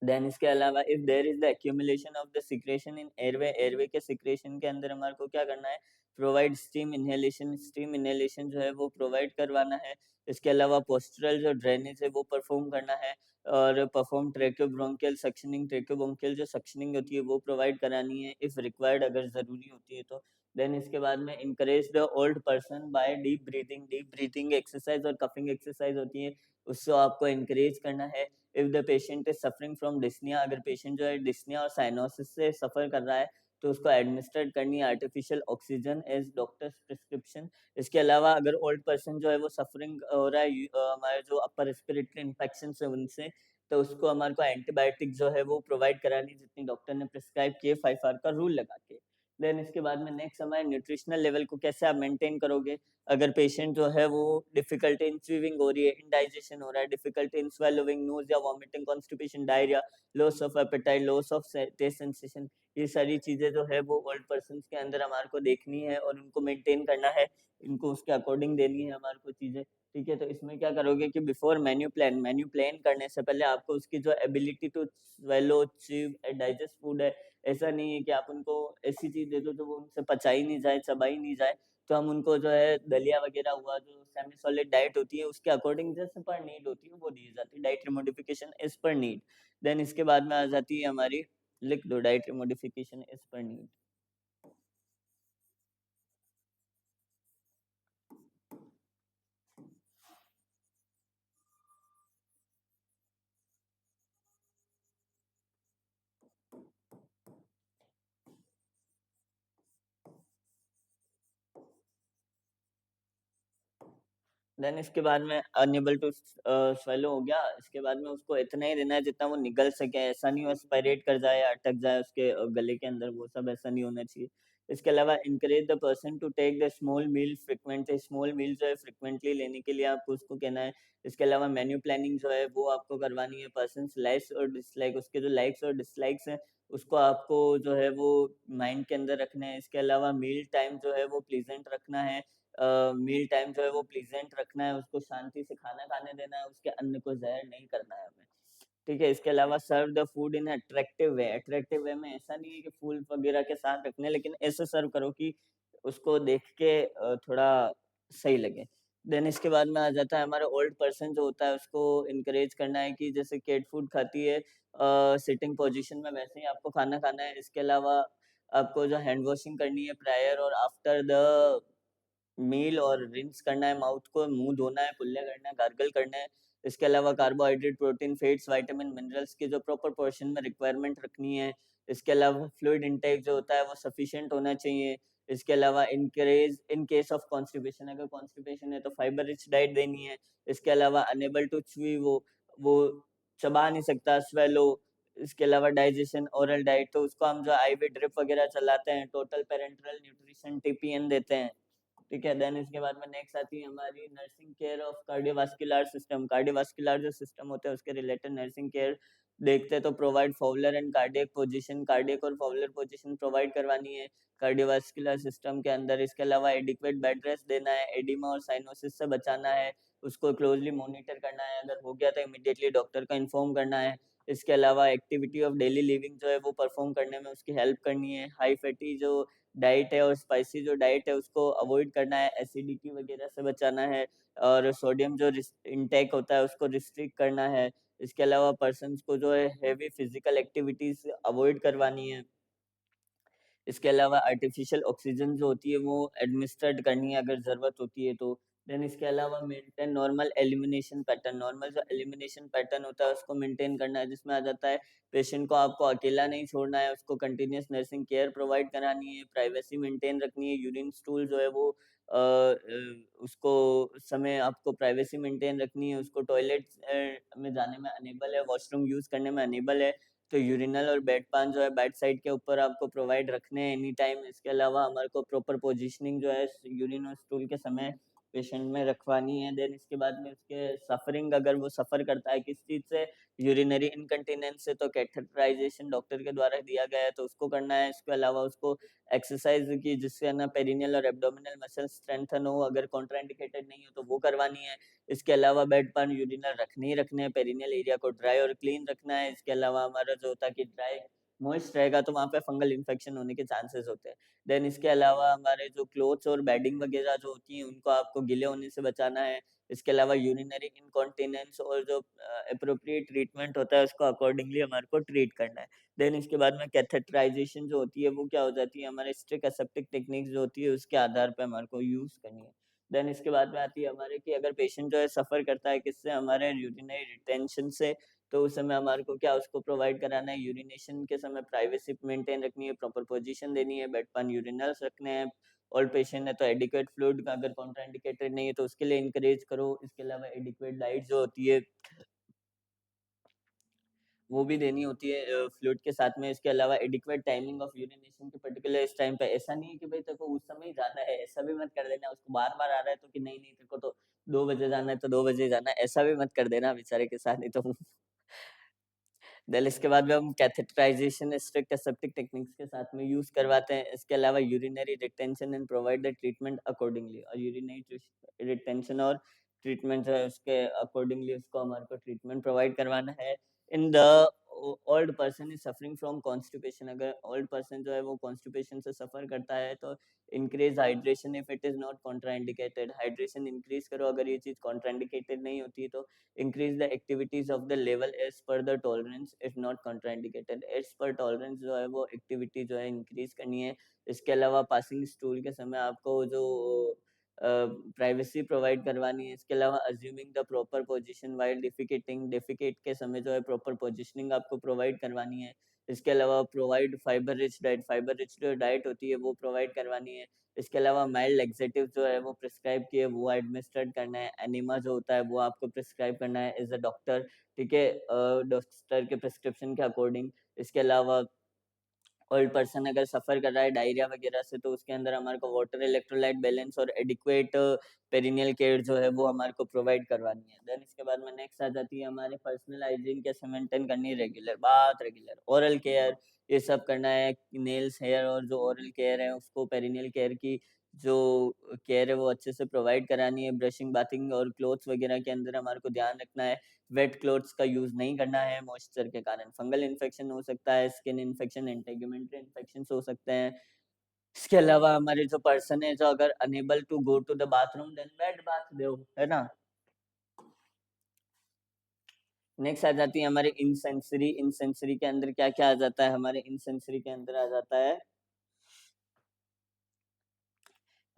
देन इसके अलावा if there is the accumulation of the secretion in airway, airway के सिक्रेशन के अंदर हमारे को क्या करना है, provide steam inhalation, steam inhalation जो है वो प्रोवाइड करवाना है। इसके अलावा पोस्टरल जो ड्रेनेज है वो परफॉर्म करना है, और परफॉर्म ट्रेकोब्रोंकियल सक्शनिंग, ट्रेकोब्रोंकियल जो सक्शनिंग होती है वो प्रोवाइड करानी है इफ रिक्वायर्ड, अगर ज़रूरी होती है तो। देन इसके बाद में encourage the old person by deep breathing, deep breathing exercise और कफिंग एक्सरसाइज होती है उसको आपको इंकरेज करना है। If the patient is suffering from dyspnoea, अगर पेशेंट जो है डिस्निया और साइनोसिस से सफर कर रहा है तो उसको एडमिनिस्ट्रेट करनी है artificial oxygen as doctor's prescription. इसके अलावा अगर ओल्ड पर्सन जो है वो सफरिंग हो रहा है हमारे जो अपर रेस्पिरेटरी इन्फेक्शन है उनसे, तो उसको हमारे को एंटीबायोटिक जो है वो प्रोवाइड करानी जितनी डॉक्टर ने प्रिस्क्राइब किए 5 आवर का रूल लगा के। देन इसके बाद में नेक्स्ट हमारे न्यूट्रिशनल लेवल को कैसे आप मेंटेन करोगे। अगर पेशेंट जो है वो डिफिकल्टी इन स्वीविंग हो रही है, इंडाइजेशन हो रहा है, difficulty in swallowing, nausea, vomiting, constipation, diarrhoea, loss of appetite, loss of taste sensation, ये सारी चीज़ें जो है वो ओल्ड पर्सन्स के अंदर हमारे को देखनी है और उनको मेंटेन करना है, इनको उसके अकॉर्डिंग देनी है हमारे को चीज़ें, ठीक है? तो इसमें क्या करोगे कि बिफोर मेन्यू प्लान करने से पहले आपको उसकी जो ability to swallow, chew and digest food है, ऐसा नहीं है कि आप उनको ऐसी चीज़ दे दो जो वो उनसे पचाई नहीं जाए, चबाई नहीं जाए, तो हम उनको जो है दलिया वगैरह हुआ, जो सेमी सॉलिड डाइट होती है उसके अकॉर्डिंग जैसे पर नीड होती है वो दी जाती है, dietary modification as per need. Then इसके बाद में आ जाती है हमारी, लिख दो, dietary modification as per need. Then इसके बाद में अनएबल टू स्वेलो हो गया, इसके बाद में उसको इतना ही देना है जितना वो निगल सके, ऐसा नहीं वो एस्पायरेट कर जाए या अटक जाए उसके गले के अंदर, वो सब ऐसा नहीं होना चाहिए। इसके अलावा encourage the person to take the small meal frequently, small meal जो है फ्रीक्वेंटली लेने के लिए आपको उसको कहना है। इसके अलावा मेन्यू प्लानिंग जो है वो आपको करवानी है, पर्सन्स लाइक्स और डिसलाइक, उसके जो लाइक्स और डिसलाइक्स हैं उसको आपको जो है वो माइंड के अंदर रखना है। इसके अलावा मील टाइम जो है वो प्लीजेंट रखना है, मील टाइम जो है वो प्लीजेंट रखना है, उसको शांति से खाना खाने देना है, उसके अन्न को ज़हर नहीं करना है हमें। ठीक है? इसके अलावा serve the food in attractive way में ऐसा नहीं है कि फूल वगैरह के साथ रखने, लेकिन ऐसे सर्व करो कि उसको देख के थोड़ा सही लगे। देन इसके बाद में आ जाता है हमारा ओल्ड पर्सन जो होता है उसको एनकरेज करना है कि जैसे कैट फूड खाती है सिटिंग पोजीशन में, वैसे ही आपको खाना खाना है। इसके अलावा आपको जो हैंड वॉशिंग करनी है प्रायर और आफ्टर द मील, और रिंस करना है माउथ को, मुँह धोना है, कुल्ला करना है, गार्गल करना है। इसके अलावा carbohydrate, protein, fats, vitamin, minerals की जो प्रॉपर पोर्शन में रिक्वायरमेंट रखनी है। इसके अलावा फ्लूइड इंटेक जो होता है वो सफिशिएंट होना चाहिए। इसके अलावा इन केस ऑफ कॉन्स्टिपेशन, अगर कॉन्स्टिपेशन है तो फाइबर रिच डाइट देनी है। इसके अलावा अनेबल टू च्यू, वो चबा नहीं सकता, स्वेलो। इसके अलावा डाइजेशन, ओरल डाइट, तो उसको हम जो आईवी ड्रिप वगैरह चलाते हैं, टोटल पैरेंटरल न्यूट्रिशन टीपीएन देते हैं। ठीक है? देन इसके बाद में नेक्स्ट आती है हमारी nursing care of cardiovascular system. Cardiovascular जो सिस्टम होता है उसके रिलेटेड नर्सिंग केयर देखते हैं, तो provide Fowler and cardiac position, cardiac और फॉवलर पोजीशन प्रोवाइड करवानी है कार्डियोवास्कुलर सिस्टम के अंदर। इसके अलावा एडिक्वेट बेड रेस्ट देना है, एडिमा और साइनोसिस से बचाना है, उसको क्लोजली मॉनिटर करना है, अगर हो गया तो इमीडिएटली डॉक्टर को इन्फॉर्म करना है। इसके अलावा एक्टिविटी ऑफ डेली लिविंग जो है वो परफॉर्म करने में उसकी हेल्प करनी है। हाई फैटी जो डाइट है और स्पाइसी जो डाइट है उसको अवॉइड करना है, एसिडिटी वगैरह से बचाना है, और सोडियम जो इनटेक होता है उसको रिस्ट्रिक्ट करना है। इसके अलावा पर्सन्स को जो है हेवी फिजिकल एक्टिविटीज अवॉइड करवानी है। इसके अलावा आर्टिफिशियल ऑक्सीजन जो होती है वो एडमिनिस्ट्रेट करनी है अगर ज़रूरत होती है तो। देन इसके अलावा maintain normal elimination pattern, normal जो एलिमिनेशन पैटर्न होता है उसको मेंटेन करना है, जिसमें आ जाता है पेशेंट को आपको अकेला नहीं छोड़ना है, उसको कंटिन्यूअस नर्सिंग केयर प्रोवाइड करानी है, प्राइवेसी मेंटेन रखनी है, यूरिन स्टूल जो है वो उसको समय आपको प्राइवेसी मेंटेन रखनी है, उसको टॉयलेट में जाने में अनेबल है, वॉशरूम यूज़ करने में अनेबल है, तो यूरिनल और बेड पान जो है बेड साइड के ऊपर आपको प्रोवाइड रखने हैं एनी टाइम। इसके अलावा हमारे को प्रॉपर पोजीशनिंग जो है यूरिन और स्टूल के समय पेशेंट में रखवानी है। देन इसके बाद में उसके सफरिंग, अगर वो सफ़र करता है किस चीज़ से, यूरिनरी इनकंटीनेंस से, तो कैथेटराइजेशन डॉक्टर के द्वारा दिया गया है तो उसको करना है। इसके अलावा उसको एक्सरसाइज की जिससे है ना पेरिनियल और एब्डोमिनल मसल स्ट्रेंथन हो, अगर कॉन्ट्राइंडिकेटेड नहीं हो तो वो करवानी है। इसके अलावा बेड पर यूरिनल रखने ही रखने हैं, पेरिनियल एरिया को ड्राई और क्लीन रखना है। इसके अलावा हमारा जो होता है कि ड्राई मॉइस्ट रहेगा तो वहाँ पे फंगल इन्फेक्शन होने के चांसेस होते हैं। देन इसके अलावा हमारे जो क्लोथ्स और बेडिंग वगैरह जो होती हैं उनको आपको गीले होने से बचाना है। इसके अलावा यूरिनरी इनकॉन्टिनेंस और जो एप्रोप्रिएट ट्रीटमेंट होता है उसको अकॉर्डिंगली हमारे को ट्रीट करना है। देन इसके बाद में कैथेटराइजेशन जो होती है वो क्या हो जाती है, हमारे स्ट्रिक्ट एसेप्टिक टेक्निक जो होती है उसके आधार पे हमारे को यूज़ करनी है। देन इसके बाद में आती है हमारे कि अगर पेशेंट जो है सफ़र करता है किससे, हमारे यूरिनरी रिटेंशन से, तो उस समय हमारे को क्या उसको प्रोवाइड कराना है, यूरिनेशन के समय प्राइवेसी मेंटेन रखनी है, प्रॉपर पोजीशन देनी है, बेड पर यूरिनल्स रखने हैं, ओल्ड पेशेंट है तो एडिक्वेट फ्लूइड का अगर कॉन्ट्राइंडिकेटेड नहीं है तो उसके लिए इंकरेज करो। इसके अलावा एडिक्वेट डाइट जो होती है वो भी देनी होती है फ्लूइड के साथ में। इसके अलावा एडिक्वेट टाइमिंग ऑफ यूरिनेशन के पर्टिकुलर इस टाइम पे, ऐसा नहीं है कि भाई तेरे को उस समय ही जाना है, ऐसा भी मत कर देना। उसको बार बार आ रहा है तो कि नहीं नहीं तेरे को तो 2 बजे जाना है तो 2 बजे जाना है, ऐसा भी मत कर देना बेचारे के साथ, नहीं तो देन इसके बाद में हम कैथेटराइजेशन स्ट्रिक्ट एसेप्टिक टेक्निक्स के साथ में यूज करवाते हैं। इसके अलावा urinary retention and provide the treatment accordingly, और यूरिनरी रिटेंशन और ट्रीटमेंट जो है उसके अकॉर्डिंगली उसको हमारे को ट्रीटमेंट प्रोवाइड करवाना है। In the old person is suffering from constipation, अगर ओल्ड पर्सन जो है वो कॉन्स्टिपेशन से सफर करता है तो increase hydration if it is not contraindicated, hydration increase करो अगर ये चीज कॉन्ट्राइंडिकेटेड नहीं होती तो। increase the activities of the level as per the tolerance if not contraindicated, as per tolerance जो है वो एक्टिविटी जो है इंक्रीज करनी है। इसके अलावा पासिंग स्टूल के समय आपको जो प्राइवेसी प्रोवाइड करवानी है। इसके अलावा assuming the proper position while defecating, defecate के समय जो है प्रॉपर पोजीशनिंग आपको प्रोवाइड करवानी है। इसके अलावा provide fibre rich diet, fibre rich जो डाइट होती है वो प्रोवाइड करवानी है। इसके अलावा माइल्ड लेक्सेटिव जो है वो प्रिस्क्राइब किए वो एडमिनिस्ट्रेट करना है। एनिमा जो होता है वो आपको प्रिस्क्राइब करना है एज अ डॉक्टर, ठीक है, डॉक्टर के प्रिस्क्रिप्शन के अकॉर्डिंग। इसके अलावा ओल्ड पर्सन अगर सफर कर रहा है डायरिया वगैरह से तो उसके अंदर हमारे को वाटर इलेक्ट्रोलाइट बैलेंस और एडिक्वेट पेरिनियल केयर जो है वो हमारे को प्रोवाइड करवानी है। देन इसके बाद में नेक्स्ट आ जाती है हमारे पर्सनल हाइजीन कैसे मेंटेन करनी है, रेगुलर बात, रेगुलर ओरल केयर, ये सब करना है। नेल्स, हेयर और जो ओरल केयर है उसको पेरिनियल केयर की जो केयर है वो अच्छे से प्रोवाइड करानी है। ब्रशिंग, बाथिंग और क्लोथ्स वगैरह के अंदर हमारे को ध्यान रखना है। वेट क्लोथ्स का यूज नहीं करना है, मॉइस्चर के कारण फंगल इन्फेक्शन हो सकता है, स्किन इन्फेक्शन, इंटेगुमेंटरी इन्फेक्शन हो सकते हैं। इसके अलावा हमारे जो पर्सन है जो अगर unable to go to the bathroom then bed bath दो, है ना। नेक्स्ट आ जाती है हमारे इनसेंसरी। इनसेंसरी के अंदर क्या क्या आ जाता है, हमारे इनसेंसरी के अंदर आ जाता है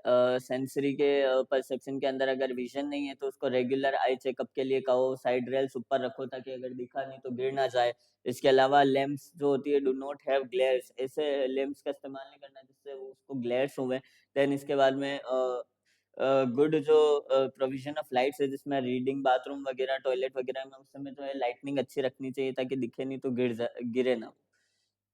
सेंसरी के परसेप्शन के अंदर अगर विजन नहीं है तो उसको रेगुलर आई चेकअप के लिए कहो। साइड रेल्स ऊपर रखो ताकि अगर दिखा नहीं तो गिर ना जाए। इसके अलावा लैंप्स जो होती है डू नॉट हैव ग्लेयर्स, ऐसे लैंप्स का इस्तेमाल नहीं करना जिससे उसको ग्लेयर्स हुए। देन इसके बाद में गुड जो प्रोविजन ऑफ लाइट्स है जिसमें रीडिंग, बाथरूम वगैरह, टॉयलेट वगैरह में उस समय जो है लाइटनिंग अच्छी रखनी चाहिए ताकि दिखे नहीं तो गिरे ना।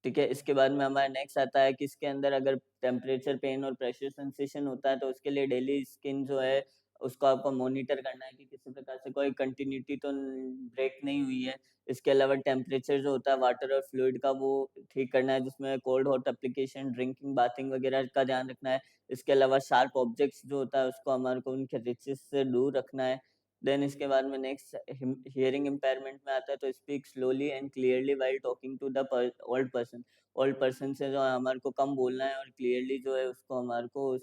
ठीक है, इसके बाद में हमारा नेक्स्ट आता है कि इसके अंदर अगर टेम्परेचर, पेन और प्रेशर सेंसेशन होता है तो उसके लिए डेली स्किन जो है उसको आपको मॉनिटर करना है कि किसी प्रकार से कोई कंटिन्यूटी तो ब्रेक नहीं हुई है। इसके अलावा टेम्परेचर जो होता है वाटर और फ्लूइड का वो ठीक करना है जिसमें cold hot application, drinking, bathing वगैरह का ध्यान रखना है। इसके अलावा शार्प ऑब्जेक्ट्स जो होता है उसको हमारे को उनके रिचेस से दूर रखना है। देन इसके बाद में नेक्स्ट हियरिंग इम्पेयरमेंट में आता है तो speak slowly and clearly while talking to the old person. Old person से जो है हमारे को कम बोलना है और क्लियरली जो है उसको हमारे को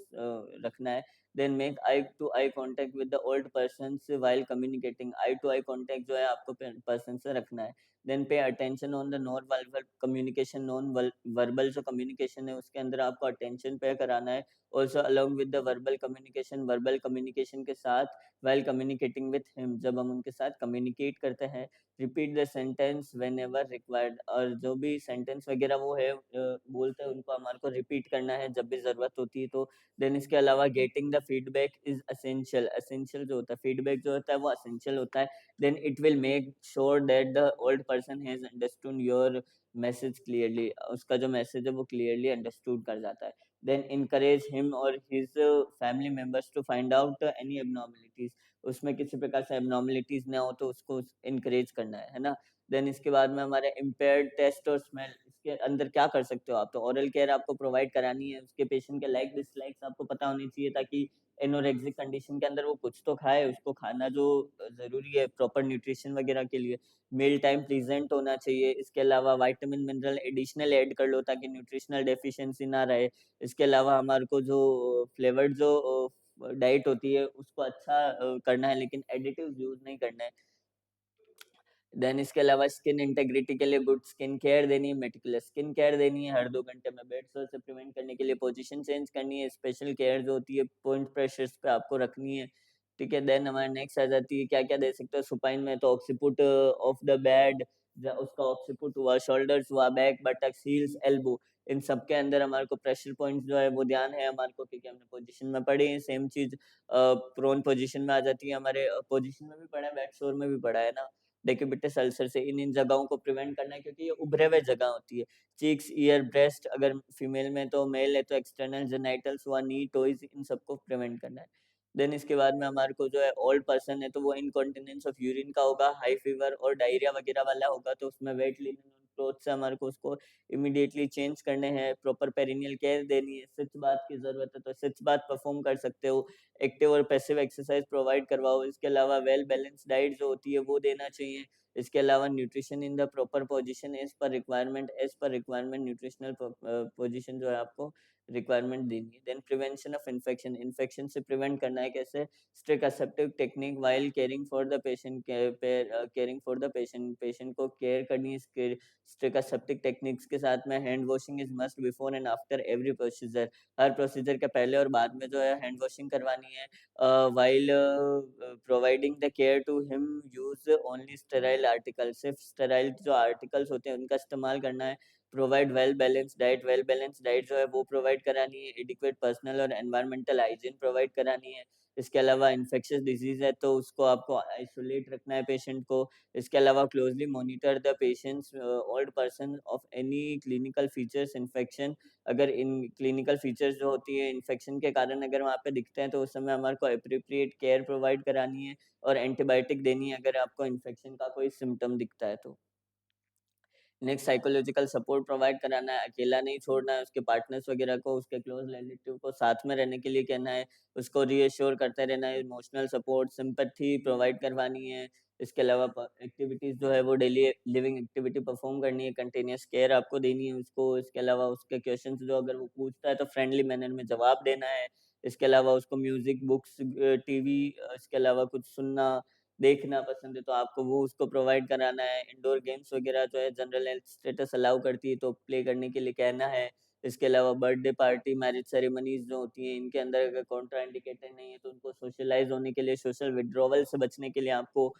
रखना है। Then make eye to eye contact with the old person while communicating, eye to eye contact जो है आपको पर्सन से रखना है। Then pay attention on the non verbal communication, non verbal जो कम्युनिकेशन है उसके अंदर आपको अटेंशन पे कराना है। Also along with the verbal communication, verbal communication के साथ while communicating with him, जब हम उनके साथ कम्युनिकेट करते हैं। Repeat the sentence when ever required, और जो भी सेंटेंस वगैरह वो है बोलते हैं उनको हमारे को रिपीट करना है जब भी जरूरत होती है तो। देन इसके अलावा getting the feedback is essential, essential जो होता है फीडबैक जो होता है वो असेंशियल होता है। Then it will make sure that the old person has understood your message clearly, उसका जो मैसेज है वो क्लियरली अंडरस्टूड कर जाता है। देन इनकरेज हिम और his family members to find out any abnormalities, उसमें किसी प्रकार से एबनॉर्मलिटीज ना हो तो उसको इनकरेज करना है ना। देन इसके बाद में हमारे इम्पेयर्ड टेस्ट और स्मेल, इसके अंदर क्या कर सकते हो आप, तो ओरल केयर आपको प्रोवाइड करानी है। उसके पेशेंट के लाइक डिसलाइक्स आपको पता होनी चाहिए ताकि एनोरेक्सिक कंडीशन के अंदर वो कुछ तो खाए, उसको खाना जो जरूरी है प्रॉपर न्यूट्रिशन वगैरह के लिए। मील टाइम प्रेजेंट होना चाहिए। इसके अलावा विटामिन मिनरल एडिशनल ऐड कर लो ताकि न्यूट्रिशनल डेफिशिएंसी ना रहे। इसके अलावा हमारे को जो फ्लेवर्ड जो डाइट होती है उसको अच्छा करना है लेकिन एडिटिव्स यूज नहीं करना है। देन इसके अलावा स्किन इंटेग्रिटी के लिए गुड स्किन केयर देनी है, मेटिकुलस स्किन केयर देनी है। हर 2 घंटे में बेड सोर से प्रिवेंट करने के लिए पोजीशन चेंज करनी है। स्पेशल केयर जो होती है पॉइंट प्रेशर्स पे आपको रखनी है। ठीक है। देन हमारे नेक्स्ट आ जाती है क्या-क्या दे सकते हैं सुपाइन में, तो ऑक्सीपुट ऑफ द बेड, उसका ऑक्सीपुट हुआ, शोल्डर्स हुआ, बैक, बटक्स, हील्स, एल्बो, इन सब के अंदर हमारे को प्रेशर पॉइंट्स जो है वो ध्यान है हमारे को, क्योंकि हमने पोजीशन में पढ़ी है। सेम चीज़ प्रोन पोजीशन में आ जाती है हमारे, पोजीशन में भी पढ़ा है, बैक शोर में भी पढ़ा है ना, डेक्यूबिटस अल्सर से इन जगहों को प्रिवेंट करना है, क्योंकि ये उभरे हुए जगह होती है। चीक्स, ईयर, ब्रेस्ट अगर फीमेल में, तो मेल है तो एक्सटर्नल जेनिटल्स हुआ, नी, टॉयज, इन सबको प्रिवेंट करना है। देन इसके बाद में हमारे को जो है ओल्ड पर्सन है तो वो इनकॉन्टिनेंस ऑफ यूरिन का होगा, हाई फीवर और डायरिया वगैरह वाला होगा, तो उसमें वेट लिनन क्लॉथ से हमारे को उसको इमीडिएटली चेंज करने हैं, प्रॉपर पेरिनियल केयर देनी है, सिच बाथ की जरूरत है तो सिच बाथ परफॉर्म कर सकते हो, एक्टिव और पैसिव एक्सरसाइज प्रोवाइड करवाओ। इसके अलावा वेल बैलेंस डाइट जो होती है वो देना चाहिए। इसके अलावा nutrition in the proper position as per requirement nutritional position जो है आपको रिक्वायरमेंट देनी है। Then prevention of infection, infection से प्रिवेंट करना है कैसे, strict aseptic technique while caring for the patient, caring for the patient, patient को केयर करनी है। स्ट्रिक्ट एसेप्टिक टेक्निक्स के साथ में hand washing is must before and after every procedure, हर प्रोसीजर के पहले और बाद में जो है हैंड वॉशिंग करवानी है। While providing the care to him use only sterile article, सिर्फ स्टेराइल जो आर्टिकल्स होते हैं उनका इस्तेमाल करना है। प्रोवाइड वेल बैलेंस डाइट जो है वो प्रोवाइड करानी है। एडिक्वेट पर्सनल और एनवायरमेंटल हाइजीन प्रोवाइड करानी है। इसके अलावा इन्फेक्शियस डिजीज है तो उसको आपको आइसोलेट रखना है पेशेंट को। इसके अलावा closely monitor the patients old person of any clinical features infection, अगर इन क्लिनिकल फीचर्स जो होती है इन्फेक्शन के कारण अगर वहाँ पे दिखते हैं तो उस समय हमारे को अप्रोप्रिएट केयर प्रोवाइड करानी है और एंटीबायोटिक देनी है अगर आपको इन्फेक्शन का कोई सिम्टम दिखता है तो। नेक्स्ट साइकोलॉजिकल सपोर्ट प्रोवाइड कराना है, अकेला नहीं छोड़ना है, उसके पार्टनर्स वगैरह को, उसके क्लोज रिलेटिव को साथ में रहने के लिए कहना है, उसको रीअश्योर करते रहना है, इमोशनल सपोर्ट सिंपैथी प्रोवाइड करवानी है। इसके अलावा एक्टिविटीज जो है वो डेली लिविंग एक्टिविटी परफॉर्म करनी है, कंटिन्यूस केयर आपको देनी है उसको। इसके अलावा उसके क्वेश्चंस जो अगर वो पूछता है तो फ्रेंडली मैनर में जवाब देना है। इसके अलावा उसको म्यूजिक, बुक्स, टीवी, इसके अलावा कुछ सुनना देखना पसंद है तो आपको वो उसको प्रोवाइड कराना है। इंडोर गेम्स वगैरह जो है जनरल हेल्थ स्टेटस अलाउ करती है तो प्ले करने के लिए कहना है। इसके अलावा बर्थडे पार्टी, मैरिज सेरेमनीज जो होती हैं इनके अंदर अगर कॉन्ट्रा इंडिकेटेड नहीं है तो उनको सोशलाइज होने के लिए, सोशल विड्रॉवल से बचने के लिए आपको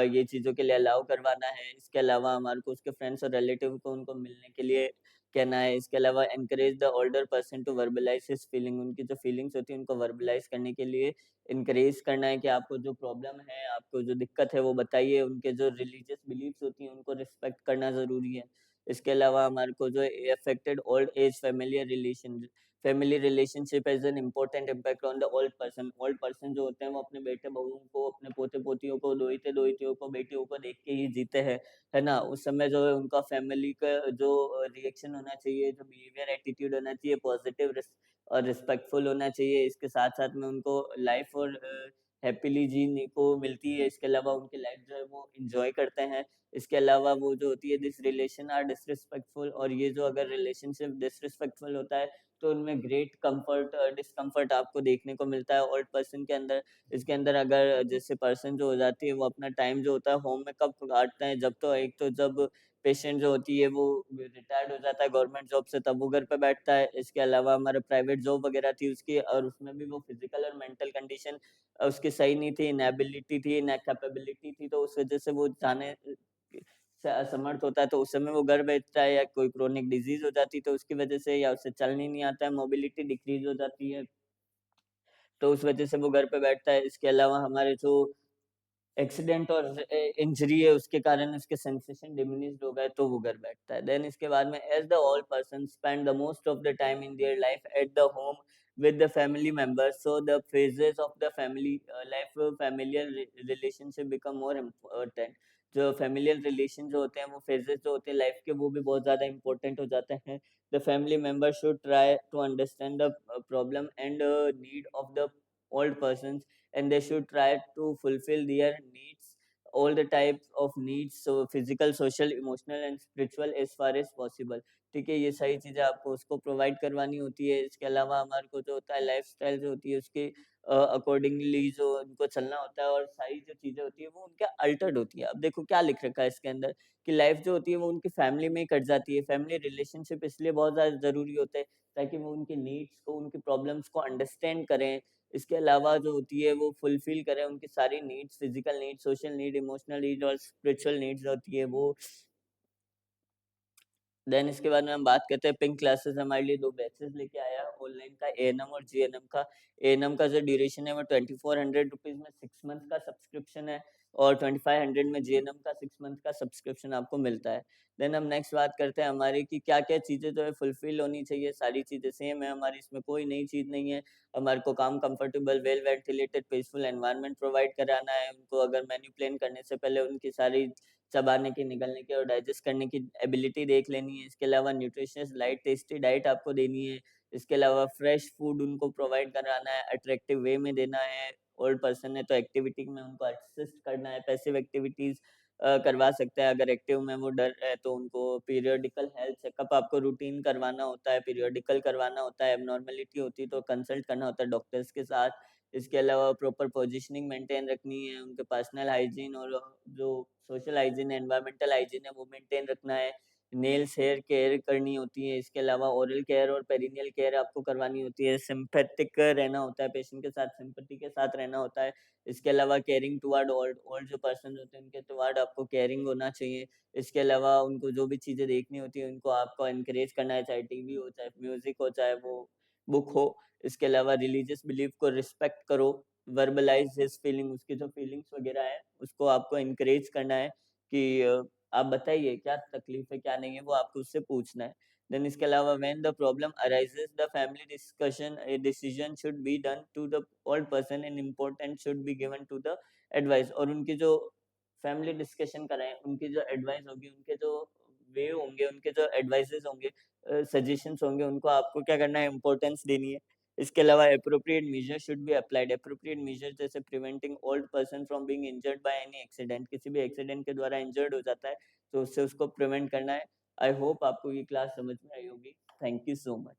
ये चीज़ों के लिए अलाउ करवाना है। इसके अलावा हमारे को उसके फ्रेंड्स और रिलेटिव को उनको मिलने के लिए कहना है। इसके अलावा encourage the older person to verbalise his feeling, उनकी जो फीलिंग्स होती है उनको वर्बलाइज करने के लिए इनकरेज करना है कि आपको जो प्रॉब्लम है, आपको जो दिक्कत है वो बताइए। उनके जो रिलीजियस बिलीफ्स होती हैं उनको रिस्पेक्ट करना ज़रूरी है। इसके अलावा हमारे को जो affected old age family relationship has an important impact on the old person जो होते हैं वो अपने बेटे-बहुओं को, अपने पोते-पोतियों को, दोहिते-दोहितियों को, बेटियों को देख के ही जीते हैं, है ना? उस समय जो है उनका फैमिली का जो रिएक्शन होना चाहिए, जो बिहेवियर एटीट्यूड होना चाहिए, पॉजिटिव और रिस्पेक्टफुल होना चाहिए। इसके साथ-साथ में उनको लाइफ और हैप्पीली जीने को मिलती है। इसके अलावा उनकी लाइफ जो है वो एन्जॉय करते हैं। इसके अलावा वो जो होती है दिस रिलेशन आर डिसरिस्पेक्टफुल, और ये जो अगर रिलेशनशिप डिसरिस्पेक्टफुल होता है तो उनमें ग्रेट डिस्कम्फर्ट आपको देखने को मिलता है ओल्ड पर्सन के अंदर। इसके अंदर अगर जैसे पर्सन जो हो जाती है वो अपना टाइम जो होता है होम में कब काटते हैं, जब तो एक तो जब पेशेंट जो होती है वो रिटायर्ड हो जाता है गवर्नमेंट जॉब से तब वो घर पे बैठता है। इसके अलावा हमारा प्राइवेट जॉब वगैरह थी उसकी, और उसमें भी वो फिजिकल और मेंटल कंडीशन उसकी सही नहीं थी, इनएबिलिटी थी, इनकैपेबिलिटी थी, तो उस वजह से वो जाने से असमर्थ होता है तो उस समय वो घर बैठता है, या कोई क्रोनिक डिजीज हो जाती है तो उसकी वजह से, या उसे चलने नहीं आता है, मोबिलिटी डिक्रीज हो जाती है तो उस वजह से वो घर पे बैठता है। इसके अलावा हमारे जो एक्सीडेंट और इंजरी है उसके कारण उसके सेंसेशन डिमिनिश्ड हो गए तो वो घर बैठता है। देन इसके बाद में as the all person spend the most of the time in their life at the home with the family members, so the phases of the family life familiar relationship become more important. जो familial relation जो होते हैं वो phases जो होते हैं life के वो भी बहुत ज़्यादा इंपॉर्टेंट हो जाते हैं। The family member should try to understand the problem and need of the old person, and they should try to fulfill their needs, all the types of needs, so physical, social, emotional and spiritual as far as possible। ठीक है, ये सारी चीज़ें आपको उसको provide करवानी होती है। इसके अलावा हमारे को जो होता है लाइफस्टाइल जो होती है उसकी अकॉर्डिंगली जो उनको चलना होता है और सारी जो चीज़ें होती है वो उनके अल्टर्ड होती है। अब देखो क्या लिख रखा है इसके अंदर कि लाइफ जो होती है वो उनकी फैमिली में ही कट जाती है। फैमिली रिलेशनशिप इसलिए बहुत ज़्यादा ज़रूरी होते हैं ताकि वो उनकी नीड्स को, उनकी प्रॉब्लम्स को अंडरस्टैंड करें। इसके अलावा जो होती है वो फुलफिल करें उनकी सारी needs, physical needs, social need, emotional need और स्पिरिचुअल नीड्स होती है वो। देन इसके बाद में हम बात करते हैं पिंक क्लासेस हमारे लिए 2 बैचेस लेके आया है ऑनलाइन का एएनएम और जीएनएम का। एएनएम का जो ड्यूरेशन है वो ₹2400 में 6 मंथ का सब्सक्रिप्शन है और 2500 में जीएनएम का 6 मंथ का सब्सक्रिप्शन आपको मिलता है। देन हम नेक्स्ट बात करते हैं हमारी कि क्या-क्या चीज़ें जो है फुलफिल होनी चाहिए, सारी चीज़ें सेम है हमारी, इसमें कोई नई चीज़ नहीं है। हमारे को काम comfortable, well ventilated, peaceful environment provide कराना है उनको। अगर मेन्यू प्लान करने से पहले उनकी सारी चबाने की, निगलने की और डाइजेस्ट करने की एबिलिटी देख लेनी है। इसके अलावा न्यूट्रिशियस लाइट टेस्टी डाइट आपको देनी है। इसके अलावा फ्रेश फूड उनको प्रोवाइड कराना है, अट्रैक्टिव वे में देना है। ओल्ड पर्सन है तो एक्टिविटी में उनको असिस्ट करना है, पैसिव एक्टिविटीज़ करवा सकता है। अगर एक्टिव में वो डर रहे तो उनको पीरियोडिकल हेल्थ चेकअप आपको रूटीन करवाना होता है, पीरियोडिकल करवाना होता है। एब्नॉर्मैलिटी होती है तो कंसल्ट करना होता है डॉक्टर्स के साथ। इसके अलावा प्रॉपर पोजीशनिंग मेंटेन रखनी है, उनके पर्सनल हाइजीन और जो सोशल हाइजीन है, एनवायरमेंटल हाइजीन है वो मेंटेन रखना है। नेल्स, हेयर केयर करनी होती है। इसके अलावा ओरल केयर और पेरिनियल केयर आपको करवानी होती है। सिम्पैथिक रहना होता है, पेशेंट के साथ सिम्पैथी के साथ रहना होता है। इसके अलावा केयरिंग टुवर्ड ओल्ड ओल्ड जो पर्सन होते हैं उनके टुवर्ड आपको केयरिंग होना चाहिए। इसके अलावा उनको जो भी चीज़ें देखनी होती है उनको आपको एनकरेज करना है, चाहे टीवी हो, चाहे म्यूज़िक हो, चाहे वो बुक हो। इसके अलावा रिलीजियस बिलीफ को रिस्पेक्ट करो, वर्बलाइज़ हिज़ फीलिंग, उसकी जो फीलिंग्स वगैरह है, उसको आपको एनकरेज करना है कि आप बताइए क्या तकलीफ है, क्या नहीं है, वो आपको उससे पूछना है। देन इसके अलावा when the problem arises the family discussion a decision should be done to the old person and important should be given to the advice और उनकी जो फैमिली डिस्कशन कराएँ, उनकी जो एडवाइस होगी, उनके जो वे होंगे, उनके जो एडवाइसेज़ होंगे सजेशंस होंगे, उनको आपको क्या करना है इम्पोर्टेंस देनी है। इसके अलावा appropriate measure should be applied. Appropriate measure जैसे preventing old person from being injured by any accident, किसी भी एक्सीडेंट के द्वारा इंजर्ड हो जाता है, तो उससे उसको प्रिवेंट करना है। आई होप आपको ये क्लास समझ में आई होगी। Thank you so much.